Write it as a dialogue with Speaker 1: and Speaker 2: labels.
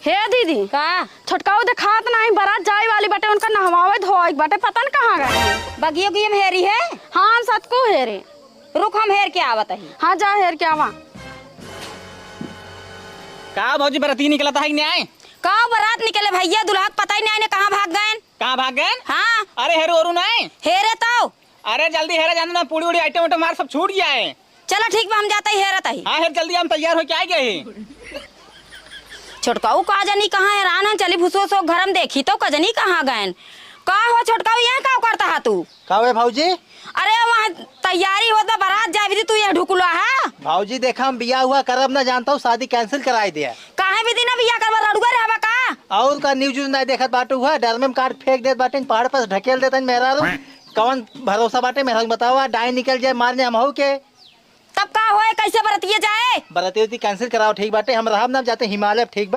Speaker 1: हे दीदी
Speaker 2: का
Speaker 1: छोटकाऊ दिखात नहीं बारात जाए वाली बटे उनका नहवावे धोए बटे पता न कहाँ गए।
Speaker 2: बगियो की हम हेरी है।
Speaker 1: हाँ हम सतको हेरे।
Speaker 2: रुक हम हेर के आवत ही।
Speaker 1: हाँ जा हेर क्या वहाँ
Speaker 3: का भौजी बराती निकला था न्याय
Speaker 2: का बारात निकले भैया दुल्हा के पता ही नहीं कहाँ भाग गए।
Speaker 3: कहाँ भाग गए?
Speaker 2: हाँ
Speaker 3: अरे हेरू और नहीं।
Speaker 2: हेरे तो
Speaker 3: अरे जल्दी हेरे जाना ना पूरी उड़ी आइटम उटम मार सब छूट गया है।
Speaker 2: चलो ठीक बा हम जाते ही हेरत ही।
Speaker 3: हाँ हेर जल्दी हम तैयार हो के आ गए।
Speaker 2: छोटकाऊ का जनी कहाँ हैरान है चली भूसो सो घर में देखी तो कजनी कहाँ गए। का हो छोटकाऊ यहाँ का करता है तू?
Speaker 4: का हुए भाऊजी?
Speaker 2: अरे वहाँ तैयारी होता बारात जावी तू यहाँ ढुकलो है।
Speaker 4: भाऊजी देखा हम बिया हुआ करब ना जानता हूँ शादी कैंसिल कराई दिया।
Speaker 2: काहे भी दिन बिया करवा लड़ुआ रहबा का?
Speaker 4: और का न्यूज नहीं देखत बाटू हुआ डर में काट फेंक देत बाटे पहाड़ पर ढकेल देता मेहरा कौन भरोसा बाटे मेहरा बतावा डाई निकल जाए मारने हम हो के
Speaker 2: तब का होए कैसे बरतिए जाए?
Speaker 4: बराती कैंसिल कराओ ठीक बाटे हम रहब ना जाते हिमालय ठीक बा।